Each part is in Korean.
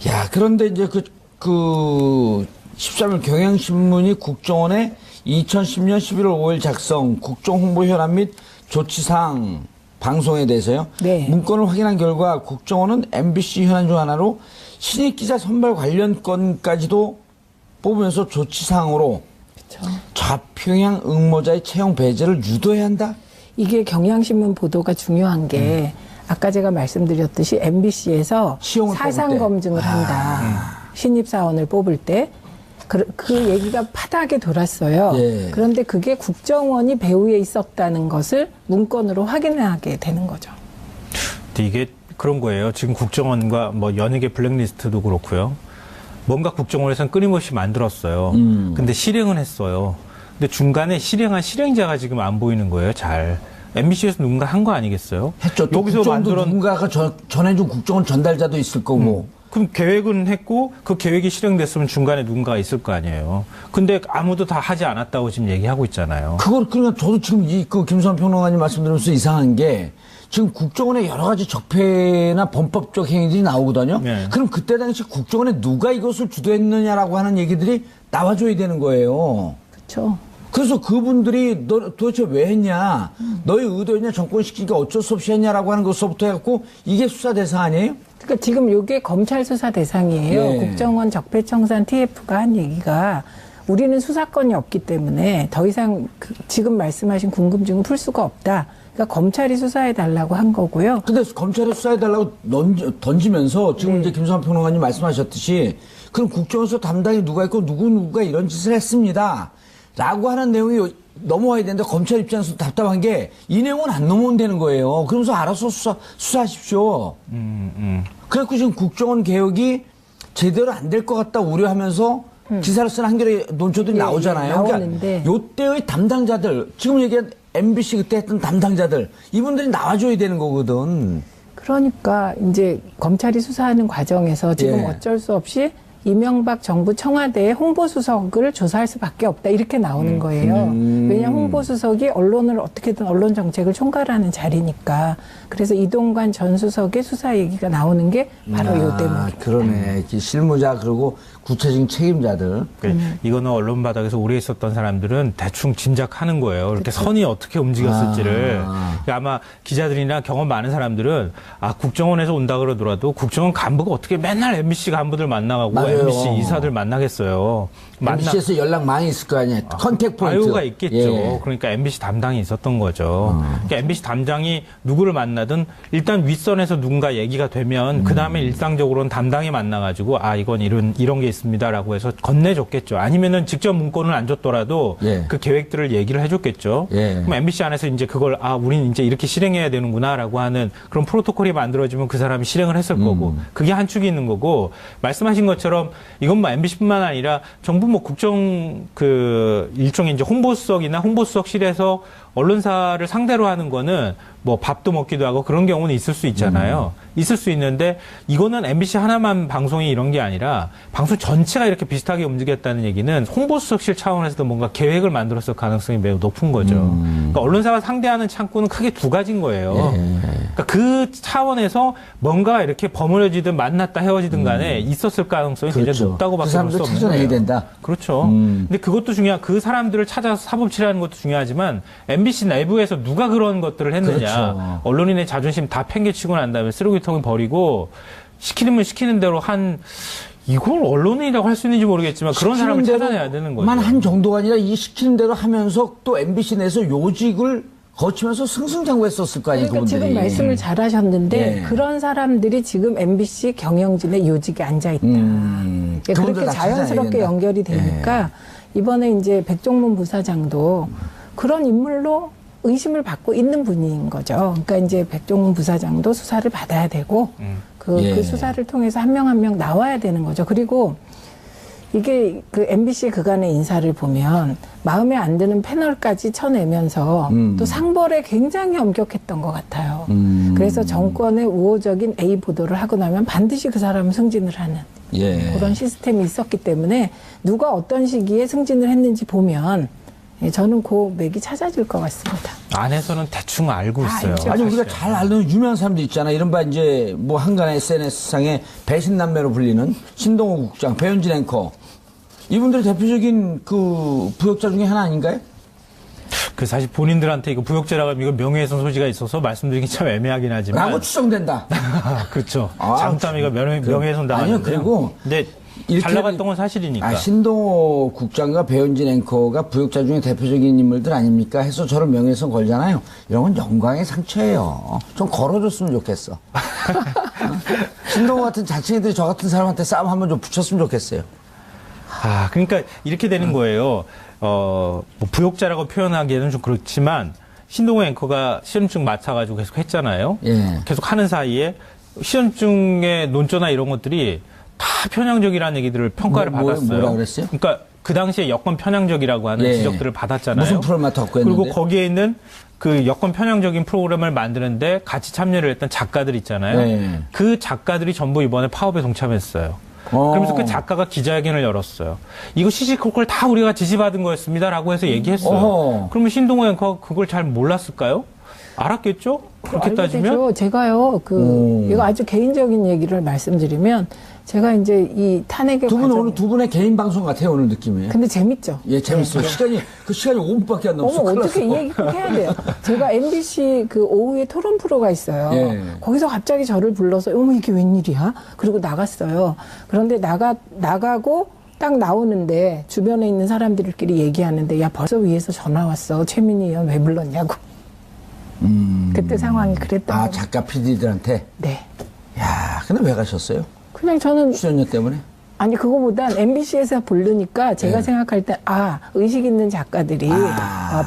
야, 그런데 이제 그 13일 경향신문이 국정원의 2010년 11월 5일 작성 국정홍보 현안 및 조치사항 방송에 대해서요. 네. 문건을 확인한 결과 국정원은 MBC 현안 중 하나로 신입 기자 선발 관련 건까지도 뽑으면서 조치사항으로 그렇죠. 좌평양 응모자의 채용 배제를 유도해야 한다? 이게 경향신문 보도가 중요한 게 아까 제가 말씀드렸듯이 MBC에서 시험을 사상 뽑을 때. 검증을 한다. 신입사원을 뽑을 때. 그 얘기가 파다하게 돌았어요. 예. 그런데 그게 국정원이 배후에 있었다는 것을 문건으로 확인하게 되는 거죠. 근데 이게 그런 거예요. 지금 국정원과 뭐 연예계 블랙리스트도 그렇고요. 뭔가 국정원에서는 끊임없이 만들었어요. 근데 실행은 했어요. 근데 중간에 실행한 실행자가 지금 안 보이는 거예요. 잘. MBC에서 누군가 한 거 아니겠어요? 했죠. 또 여기서 국정원도 만들어 누군가가 전해준 국정원 전달자도 있을 거고. 그럼 계획은 했고 그 계획이 실행됐으면 중간에 누군가가 있을 거 아니에요. 근데 아무도 다 하지 않았다고 지금 얘기하고 있잖아요. 그러니까 저도 지금 그 김수환 평론가님 말씀드리면서 이상한 게 지금 국정원의 여러 가지 적폐나 범법적 행위들이 나오거든요. 네. 그럼 그때 당시 국정원에 누가 이것을 주도했느냐라고 하는 얘기들이 나와줘야 되는 거예요. 그렇죠. 그래서 그분들이 너 도대체 왜 했냐, 너의 의도였냐, 정권 시키니까 어쩔 수 없이 했냐라고 하는 것부터 해갖고 이게 수사 대상 아니에요? 그러니까 지금 이게 검찰 수사 대상이에요. 예. 국정원 적폐청산 TF가 한 얘기가 우리는 수사권이 없기 때문에 더 이상 지금 말씀하신 궁금증은 풀 수가 없다. 그러니까 검찰이 수사해달라고 한 거고요. 근데 검찰에 수사해달라고 던지면서 지금 이제 김수환 평론가님 말씀하셨듯이 그럼 국정원에서 담당이 누가 있고 누구가 이런 짓을 했습니다. 라고 하는 내용이 넘어와야 되는데 검찰 입장에서 답답한 게 이 내용은 안 넘어온다는 거예요. 그러면서 알아서 수사하십시오. 그래갖고 지금 국정원 개혁이 제대로 안 될 것 같다 우려하면서 기사를 쓴 한겨레 논조들이 예, 나오잖아요. 나오는데. 그러니까 요때의 담당자들, 지금 얘기한 MBC 그때 했던 담당자들, 이분들이 나와줘야 되는 거거든. 그러니까 이제 검찰이 수사하는 과정에서 지금 예. 어쩔 수 없이 이명박 정부 청와대의 홍보수석을 조사할 수밖에 없다 이렇게 나오는 거예요. 왜냐하면 홍보수석이 언론을 어떻게든 언론 정책을 총괄하는 자리니까. 그래서 이동관 전 수석의 수사 얘기가 나오는 게 바로 요 대목입니다. 그러네. 실무자 그리고 구체적인 책임자들. 이거는 언론 바닥에서 오래 있었던 사람들은 대충 짐작하는 거예요. 이렇게 선이 어떻게 움직였을지를. 그러니까 아마 기자들이나 경험 많은 사람들은 국정원에서 온다 그러더라도 국정원 간부가 어떻게 맨날 MBC 간부들 만나가고 맞아요. MBC 이사들 만나겠어요. MBC에서 연락 많이 있을 거 아니에요. 컨택 포인트. 아유가 있겠죠. 예. 그러니까 MBC 담당이 있었던 거죠. 그러니까 MBC 담당이 누구를 만나든 일단 윗선에서 누군가 얘기가 되면 그 다음에 일상적으로는 담당이 만나가지고 이건 이런 게 있습니다라고 해서 건네줬겠죠. 아니면은 직접 문건을 안 줬더라도 예. 그 계획들을 얘기를 해줬겠죠. 예. 그럼 MBC 안에서 이제 그걸 우린 이제 이렇게 실행해야 되는구나라고 하는 그런 프로토콜이 만들어지면 그 사람이 실행을 했을 거고 그게 한 축이 있는 거고 말씀하신 것처럼 이건 뭐 MBC뿐만 아니라 정부 뭐 국정 일종의 이제 홍보수석이나 홍보수석실에서 언론사를 상대로 하는 거는 뭐 밥도 먹기도 하고 그런 경우는 있을 수 있잖아요. 있을 수 있는데 이거는 MBC 하나만 방송이 이런 게 아니라 방송 전체가 이렇게 비슷하게 움직였다는 얘기는 홍보수석실 차원에서도 뭔가 계획을 만들었을 가능성이 매우 높은 거죠. 그러니까 언론사가 상대하는 창구는 크게 두 가지인 거예요. 그러니까 그 차원에서 뭔가 이렇게 버무려지든 만났다 헤어지든 간에 있었을 가능성이 굉장히 그렇죠. 높다고밖에 그 볼 수 사람들 없는 찾아내야 거예요. 된다. 그렇죠. 근데 그것도 그 사람들을 찾아서 사법치라는 것도 중요하지만 MBC 내부에서 누가 그런 것들을 했느냐. 그렇죠. 언론인의 자존심 다 팽개치고 난 다음에 쓰레기통에 버리고 시키는 대로 이걸 언론인이라고 할 수 있는지 모르겠지만 그런 사람을 찾아내야 되는 거죠. 한 정도가 아니라 이 시키는 대로 하면서 또 MBC 내에서 요직을 거치면서 승승장구했었을 거 아니에요. 그러니까 그분들이. 지금 말씀을 잘하셨는데 예. 그런 사람들이 지금 MBC 경영진의 요직에 앉아 있다. 그분들 그렇게 다 찾아내야 자연스럽게 된다. 연결이 되니까 이번에 이제 백종문 부사장도 그런 인물로 의심을 받고 있는 분인 거죠. 그러니까 이제 백종문 부사장도 수사를 받아야 되고 그 수사를 통해서 한 명 한 명 나와야 되는 거죠. 그리고 이게 그 MBC 그간의 인사를 보면 마음에 안 드는 패널까지 쳐내면서 또 상벌에 굉장히 엄격했던 것 같아요. 그래서 정권의 우호적인 A 보도를 하고 나면 반드시 그 사람은 승진을 하는 그런 시스템이 있었기 때문에 누가 어떤 시기에 승진을 했는지 보면 예, 저는 그 맥이 찾아질 것 같습니다. 안에서는 대충 알고 있어요. 알죠. 아니, 우리가 사실은. 잘 아는 유명한 사람들 있잖아. 이른바 이제 뭐 한간의 SNS상에 배신남매로 불리는 신동호 국장, 배현진 앵커. 이분들의 대표적인 그 부역자 중에 하나 아닌가요? 그 사실 본인들한테 이거 부역죄라고 하면 이거 명예훼손 소지가 있어서 말씀드리기 참 애매하긴 하지만. 라고 추정된다. 그렇죠. 아, 잘못하면 이거 명예훼손 당하는데요. 아니요, 그리고 근데 이렇게 잘 나갔던 건 사실이니까. 아, 신동호 국장과 배현진 앵커가 부역자 중에 대표적인 인물들 아닙니까? 해서 저를 명예훼손 걸잖아요. 이런 건 영광의 상처예요. 좀 걸어줬으면 좋겠어. 신동호 같은 자칭이들이 저 같은 사람한테 싸움 한번 좀 붙였으면 좋겠어요. 아, 그러니까 이렇게 되는 거예요. 뭐 부역자라고 표현하기에는 좀 그렇지만 신동호 앵커가 시험증 맡아가지고 계속 했잖아요. 예. 계속 하는 사이에 시험증의 논조나 이런 것들이 다 편향적이라는 얘기들을 평가를 받았어요. 뭐라 그랬어요? 그러니까 그 당시에 여권 편향적이라고 하는 예. 지적들을 받았잖아요. 무슨 프로를 맡았고 했는데? 그리고 거기에 있는 그 여권 편향적인 프로그램을 만드는데 같이 참여를 했던 작가들 있잖아요. 예. 그 작가들이 전부 이번에 파업에 동참했어요. 그러면서 그 작가가 기자회견을 열었어요. 이거 시시콜콜 다 우리가 지시받은 거였습니다라고 해서 얘기했어요. 어허. 그러면 신동호 앵커가 그걸 잘 몰랐을까요? 알았겠죠? 그렇게 알게 따지면? 되죠. 제가요, 이거 아주 개인적인 얘기를 말씀드리면, 제가 이제 이 탄핵의 두 분 과정에- 오늘 두 분의 개인 방송 같아요, 오늘 느낌이. 근데 재밌죠? 예, 재밌어요. 그 시간이 5분밖에 안 남았어. 어머, 큰일 어떻게 이 났어. 얘기 꼭 해야 돼요. 제가 MBC 그 오후에 토론 프로가 있어요. 예. 거기서 갑자기 저를 불러서, 어머, 이게 웬일이야? 그리고 나갔어요. 그런데 나가고 딱 나오는데 주변에 있는 사람들끼리 얘기하는데, 야, 벌써 위에서 전화 왔어. 최민희 의원 왜 불렀냐고. 그때 상황이 그랬던 아, 거예요. 작가 PD들한테? 네. 야, 근데 왜 가셨어요? 그냥 저는 출연료 때문에? 아니 그거보단 MBC에서 부르니까 제가 네. 생각할 때 의식 있는 작가들이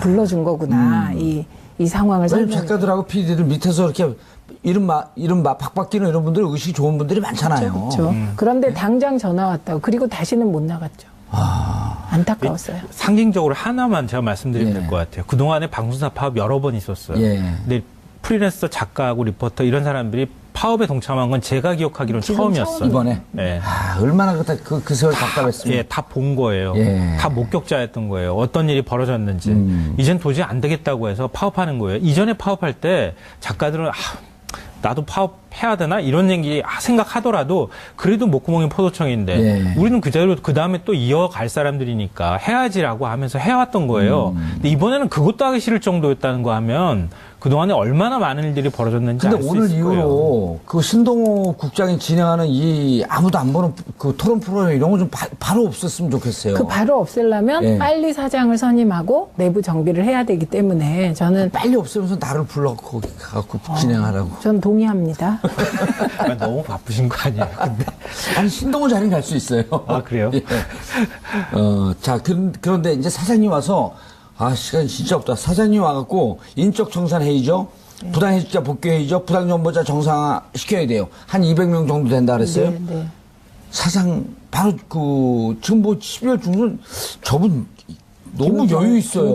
불러준 거구나 이 상황을 왜냐면 설명. 작가들하고 PD들 밑에서 이렇게 이른바 박박기는 이런 분들 의식이 좋은 분들이 많잖아요. 그렇죠. 그런데 당장 전화 왔다고 그리고 다시는 못 나갔죠. 안타까웠어요. 상징적으로 하나만 제가 말씀드리면 예. 될 것 같아요. 그동안에 방송사 파업 여러 번 있었어요. 예. 근데 프리랜서 작가하고 리포터 이런 사람들이 파업에 동참한 건 제가 기억하기로는 지금 처음이었어요. 이번에? 네. 아, 얼마나 그 세월 답답했으면. 예, 다 본 거예요. 예. 다 목격자였던 거예요. 어떤 일이 벌어졌는지. 이젠 도저히 안 되겠다고 해서 파업하는 거예요. 이전에 파업할 때 작가들은 나도 파업해야 되나? 이런 얘기 생각하더라도 그래도 목구멍이 포도청인데 예. 우리는 그 자리로 그 다음에 또 이어갈 사람들이니까 해야지라고 하면서 해왔던 거예요. 근데 이번에는 그것도 하기 싫을 정도였다는 거 하면 그동안에 얼마나 많은 일들이 벌어졌는지 알 근데 수 오늘 있을 거예요. 이후로 그 신동호 국장이 진행하는 이 아무도 안 보는 그 토론 프로그램 이런 거 좀 바로 없었으면 좋겠어요. 그 바로 없애려면 예. 빨리 사장을 선임하고 내부 정비를 해야 되기 때문에 저는 빨리 없애면서 나를 불러 거기 가갖고 진행하라고. 전 동의합니다. 너무 바쁘신 거 아니에요? 근데. 아니 신동호 자리는 갈 수 있어요. 아, 그래요? 예. 자 그런데 이제 사장님 와서 시간이 진짜 없다. 사장님 와갖고 인적 청산 회의죠. 부당해직자 복귀 회의죠. 부당정보자 정상화 시켜야 돼요. 한 200명 정도 된다 그랬어요. 네, 네. 사장 바로 지금 뭐 12월 중순 저분 너무 여유 있어요.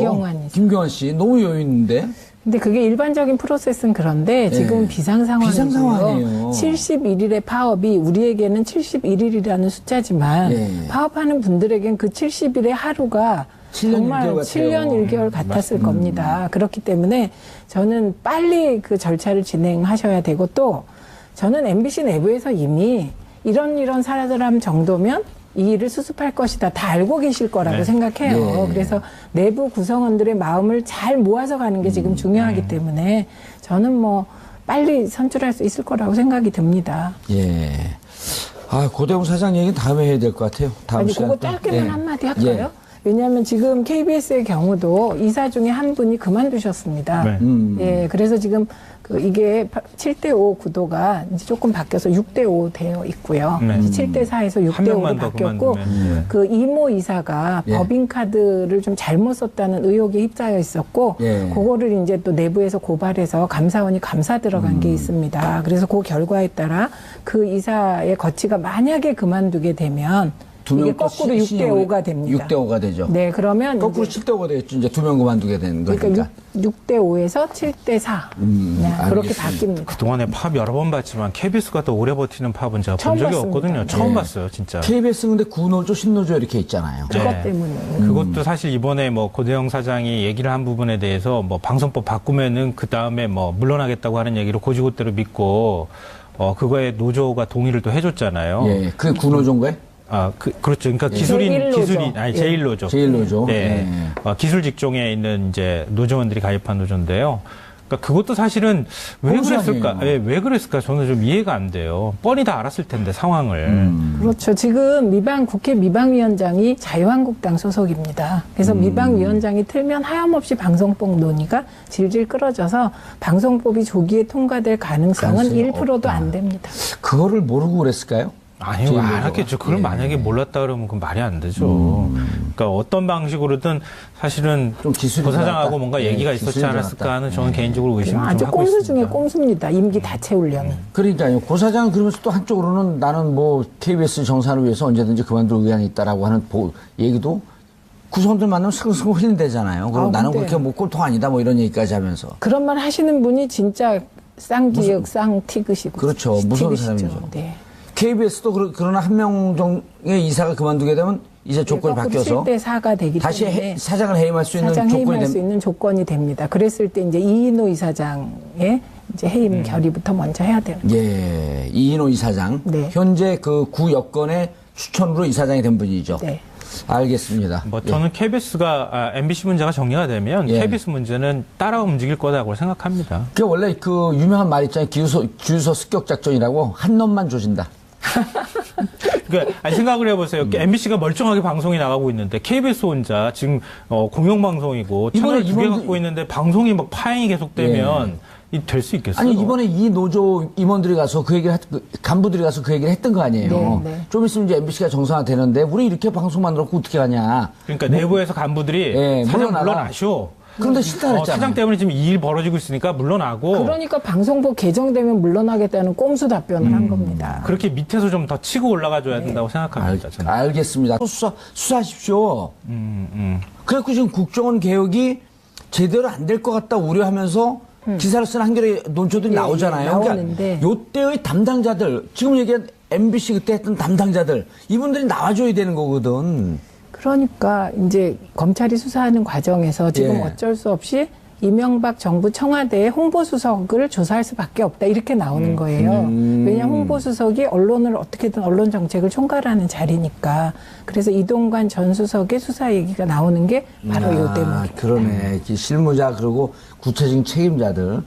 김경환 씨 너무 여유 있는데. 근데 그게 일반적인 프로세스는 그런데 지금 예. 비상상황이에요. 비상상황이에요. 71일의 파업이 우리에게는 71일이라는 숫자지만 예. 파업하는 분들에겐 그 70일의 하루가 7년 정말 1개월 같아요. 7년 1개월 같았을 겁니다. 그렇기 때문에 저는 빨리 그 절차를 진행하셔야 되고 또 저는 MBC 내부에서 이미 이런 사람 정도면 이 일을 수습할 것이다. 다 알고 계실 거라고 네. 생각해요. 예. 그래서 내부 구성원들의 마음을 잘 모아서 가는 게 지금 중요하기 때문에 저는 뭐 빨리 선출할 수 있을 거라고 생각이 듭니다. 예. 고대웅 사장 얘기는 다음에 해야 될 것 같아요. 다음 아니 시간에. 그거 짧게만 예. 한마디 할까요? 예. 왜냐하면 지금 KBS의 경우도 이사 중에 한 분이 그만두셨습니다. 네. 예, 그래서 지금 이게 7대5 구도가 이제 조금 바뀌어서 6대5 되어 있고요. 네. 7대4에서 한 6대5로 명만 더 바뀌었고, 그만두면. 그 이모 이사가 예. 법인카드를 좀 잘못 썼다는 의혹에 휩싸여 있었고, 예. 그거를 이제 또 내부에서 고발해서 감사원이 감사 들어간 게 있습니다. 그래서 그 결과에 따라 그 이사의 거치가 만약에 그만두게 되면 이게 거꾸로 6대 5가 됩니다. 6대 5가 되죠. 네, 그러면 거꾸로 이제 7대 5가 되겠죠. 이제 2명 그만두게 되는 거니까. 그러니까 6대 5에서 7대 4. 네, 그렇게 알겠습니다. 바뀝니다. 그동안에 팝 여러 번 봤지만 KBS가 더 오래 버티는 팝은 제가 본 처음 적이 봤습니다. 없거든요. 처음 네. 봤어요, 진짜. KBS 근데 구노조, 신노조 이렇게 있잖아요. 네. 그것 때문에. 그것도 사실 이번에 뭐 고대영 사장이 얘기를 한 부분에 대해서 뭐 방송법 바꾸면은 그 다음에 뭐 물러나겠다고 하는 얘기를 고지고대로 믿고 그거에 노조가 동의를 또 해줬잖아요. 예, 그게 구노조인가요? 그렇죠. 그러니까 제1노조. 제1노조. 네. 예. 기술 직종에 있는 이제 노조원들이 가입한 노조인데요. 그러니까 그것도 사실은 왜 꼼수 그랬을까? 아니에요. 예, 왜 그랬을까? 저는 좀 이해가 안 돼요. 뻔히 다 알았을 텐데 상황을. 그렇죠. 지금 국회 미방위원장이 자유한국당 소속입니다. 그래서 미방위원장이 틀면 하염없이 방송법 논의가 질질 끌어져서 방송법이 조기에 통과될 가능성은 가능성이 1%도 없다. 안 됩니다. 그거를 모르고 그랬을까요? 아니요, 제1노조가. 알았겠죠. 그걸 만약에 몰랐다 그러면 그건 말이 안 되죠. 그러니까 어떤 방식으로든 사실은 좀 기술이 부사장하고 들어갔다. 뭔가 예, 얘기가 기술이 있었지 않았을까 들어갔다. 하는 저는 개인적으로 의심을 아주 좀 하고 꼼수 있습니다. 중에 꼼수입니다. 임기 다 채우려면. 그러니까요. 고사장은 그러면서 또 한쪽으로는 나는 뭐 KBS 정산을 위해서 언제든지 그만둘 의향이 있다라고 하는 얘기도 구성원들 만나면 승승 흘린대잖아요. 그럼 나는 근데- 그렇게 뭐 꼴통 아니다 뭐 이런 얘기까지 하면서. 그런 말 하시는 분이 진짜 쌍기역, 쌍티그시고. 그렇죠. 무서운 사람이죠. 네. KBS도 그러나 한 명 정의 이사가 그만두게 되면 이제 조건이 바뀌어서 7대 4가 되기 다시 때문에 사장을 해임할 수 있는 사장 조건이 해임할 수 있는 조건이 됩니다. 그랬을 때 이제 이인호 이사장의 이제 해임 결의부터 먼저 해야 돼요. 예, 이인호 이사장. 네. 현재 그 구 여건의 추천으로 이사장이 된 분이죠. 네. 알겠습니다. 뭐 저는 KBS가 MBC 문제가 정리가 되면 예. KBS 문제는 따라 움직일 거라고 생각합니다. 그 원래 그 유명한 말 있잖아요. 주유소 습격 작전이라고 한 놈만 조진다. 그러니까 생각을 해보세요. MBC가 멀쩡하게 방송이 나가고 있는데 KBS 혼자 지금 공영방송이고 채널 두 개 이번에 갖고 있는데 방송이 막 파행이 계속되면 될 수 있겠어요? 아니 이번에 이 노조 임원들이 가서 그 얘기를 간부들이 가서 그 얘기를 했던 거 아니에요. 네, 네. 좀 있으면 이제 MBC가 정상화되는데 우리 이렇게 방송 만들었고 어떻게 하냐. 그러니까 내부에서 간부들이 예, 사장 물러나라. 물러나쇼. 그런데 싫다 그랬잖아. 사장 때문에 지금 이 일 벌어지고 있으니까 물러나고 그러니까 방송법 개정되면 물러나겠다는 꼼수 답변을 한 겁니다. 그렇게 밑에서 좀 더 치고 올라가줘야 된다고 생각합니다. 저는. 알겠습니다. 수사하십시오. 그래갖고 지금 국정원 개혁이 제대로 안 될 것 같다 우려하면서 기사를 쓴 한겨레 논조들이 예, 나오잖아요. 나오는데. 그러니까 요때의 담당자들, 지금 얘기한 MBC 그때 했던 담당자들, 이분들이 나와줘야 되는 거거든. 그러니까 이제 검찰이 수사하는 과정에서 지금 예. 어쩔 수 없이 이명박 정부 청와대의 홍보수석을 조사할 수밖에 없다 이렇게 나오는 거예요. 왜냐 홍보수석이 언론을 어떻게든 언론 정책을 총괄하는 자리니까. 그래서 이동관 전 수석의 수사 얘기가 나오는 게 바로 요 대목입니다. 그러네. 이 실무자 그리고 구체적인 책임자들.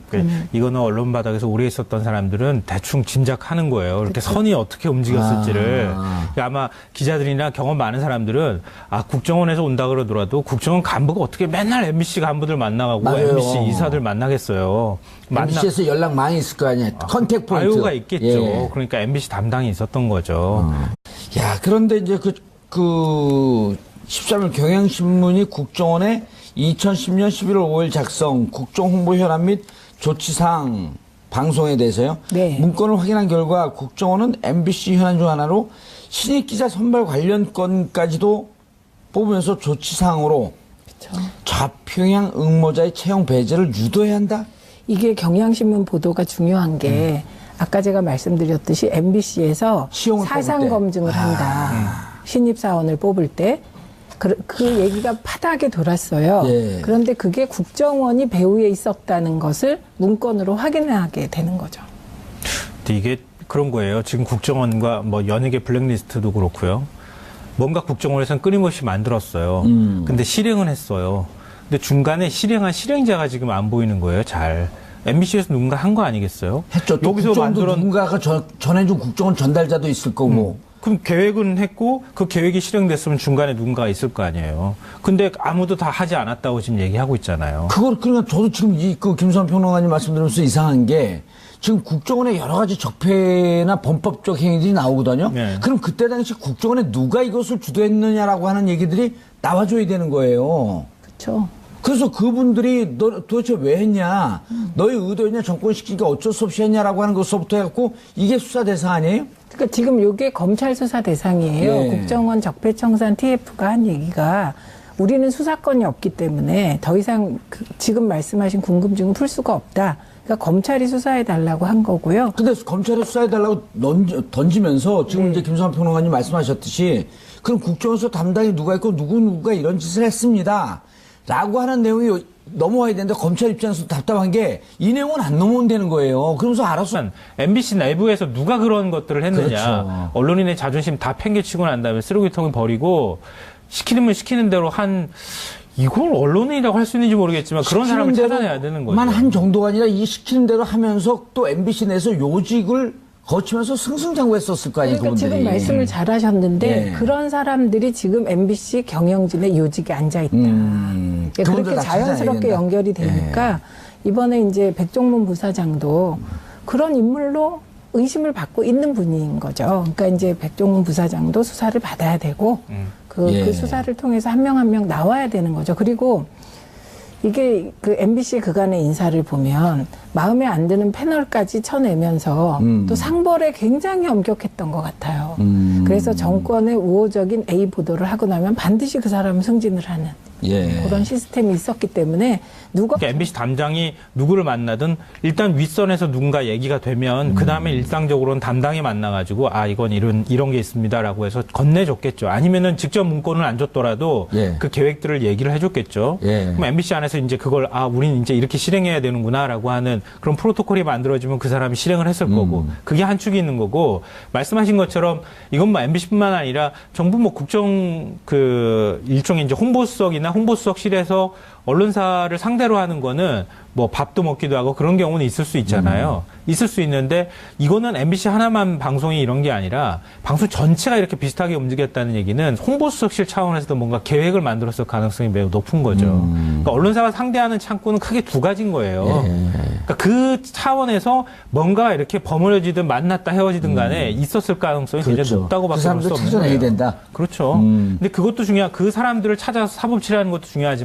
이거는 언론 바닥에서 오래 있었던 사람들은 대충 짐작하는 거예요. 이렇게 선이 어떻게 움직였을지를. 그러니까 아마 기자들이나 경험 많은 사람들은 국정원에서 온다 그러더라도 국정원 간부가 어떻게 맨날 MBC 간부들 만나가고 맞아요. MBC 이사들 만나겠어요. MBC에서 연락 많이 있을 거 아니에요. 컨택 포인트. 아유가 있겠죠. 예. 그러니까 MBC 담당이 있었던 거죠. 야, 그런데 이제 그 13일 경향신문이 국정원에 2010년 11월 5일 작성 국정홍보 현안 및 조치사항 방송에 대해서요. 네. 문건을 확인한 결과 국정원은 MBC 현안 중 하나로 신입 기자 선발 관련 건까지도 뽑으면서 조치사항으로 좌평양 응모자의 채용 배제를 유도해야 한다? 이게 경향신문 보도가 중요한 게 아까 제가 말씀드렸듯이 MBC에서 시험을 사상 뽑을 때. 검증을 한다. 신입사원을 뽑을 때. 그 얘기가 파다하게 돌았어요. 예. 그런데 그게 국정원이 배후에 있었다는 것을 문건으로 확인하게 되는 거죠. 근데 이게 그런 거예요. 지금 국정원과 뭐 연예계 블랙리스트도 그렇고요. 뭔가 국정원에서는 끊임없이 만들었어요. 근데 실행은 했어요. 근데 중간에 실행한 실행자가 지금 안 보이는 거예요. 잘. MBC에서 누군가 한 거 아니겠어요? 했죠. 또 여기서 국정원도 만들어 누군가가 전해준 국정원 전달자도 있을 거고. 그럼 계획은 했고 그 계획이 실행됐으면 중간에 누군가가 있을 거 아니에요. 근데 아무도 다 하지 않았다고 지금 얘기하고 있잖아요. 그러니까 저도 지금 그 김수환 평론가님 말씀드리면서 이상한 게 지금 국정원에 여러 가지 적폐나 범법적 행위들이 나오거든요. 네. 그럼 그때 당시 국정원에 누가 이것을 주도했느냐라고 하는 얘기들이 나와줘야 되는 거예요. 그렇죠. 그래서 그분들이 너 도대체 왜 했냐, 너의 의도였냐, 정권 시키니까 어쩔 수 없이 했냐라고 하는 것부터 해갖고 이게 수사 대상 아니에요? 그러니까 지금 이게 검찰 수사 대상이에요. 예. 국정원 적폐청산 TF가 한 얘기가 우리는 수사권이 없기 때문에 더 이상 지금 말씀하신 궁금증은 풀 수가 없다. 그러니까 검찰이 수사해달라고 한 거고요. 근데 검찰에 수사해달라고 던지면서 지금 이제 김성환 평론가님 말씀하셨듯이 그럼 국정원서 담당이 누가 있고 누구가 이런 짓을 했습니다. 라고 하는 내용이 넘어와야 되는데 검찰 입장에서 답답한 게 이 내용은 안 넘어온다는 거예요. 그러면서 알아서. MBC 내부에서 누가 그런 것들을 했느냐. 그렇죠. 언론인의 자존심 다 팽개치고 난 다음에 쓰레기통에 버리고 시키면 시키는 대로 이걸 언론인이라고 할 수 있는지 모르겠지만 그런 사람을 찾아내야 되는 거죠. 만 한 정도가 아니라 이 시키는 대로 하면서 또 MBC 내에서 요직을 거치면서 승승장구했었을 거 아니에요. 그러니까 그분들이. 지금 말씀을 잘하셨는데 예. 그런 사람들이 지금 MBC 경영진의 요직에 앉아 있다. 그분들 그렇게 다 자연스럽게 찾아내야 된다. 연결이 되니까 이번에 이제 백종문 부사장도 그런 인물로 의심을 받고 있는 분인 거죠. 그러니까 이제 백종문 부사장도 수사를 받아야 되고 예. 그 수사를 통해서 한 명 한 명 나와야 되는 거죠. 그리고 이게 그 MBC 그간의 인사를 보면 마음에 안 드는 패널까지 쳐내면서 또 상벌에 굉장히 엄격했던 것 같아요. 그래서 정권의 우호적인 A 보도를 하고 나면 반드시 그 사람은 승진을 하는 예. 그런 시스템이 있었기 때문에 그러니까 MBC 담당이 누구를 만나든 일단 윗선에서 누군가 얘기가 되면 그 다음에 일상적으로는 담당이 만나가지고 이건 이런 게 있습니다라고 해서 건네줬겠죠. 아니면은 직접 문건을 안 줬더라도 예. 그 계획들을 얘기를 해줬겠죠. 예. 그럼 MBC 안에서 이제 그걸 우린 이제 이렇게 실행해야 되는구나라고 하는 그런 프로토콜이 만들어지면 그 사람이 실행을 했을 거고 그게 한 축이 있는 거고 말씀하신 것처럼 이건 뭐 MBC뿐만 아니라 정부 뭐 국정 일종의 이제 홍보수석이나 홍보수석실에서 언론사를 상대로 하는 거는 뭐 밥도 먹기도 하고 그런 경우는 있을 수 있잖아요. 있을 수 있는데 이거는 MBC 하나만 방송이 이런 게 아니라 방송 전체가 이렇게 비슷하게 움직였다는 얘기는 홍보수석실 차원에서도 뭔가 계획을 만들었을 가능성이 매우 높은 거죠. 그러니까 언론사가 상대하는 창구는 크게 두 가지인 거예요. 그러니까 그 차원에서 뭔가 이렇게 버무려지든 만났다 헤어지든 간에 있었을 가능성이 굉장히 그렇죠. 높다고밖에 그 볼 수 사람들 없는 찾아내야 거예요. 된다. 그렇죠. 근데 그것도 그 사람들을 찾아서 사법치라는 것도 중요하지만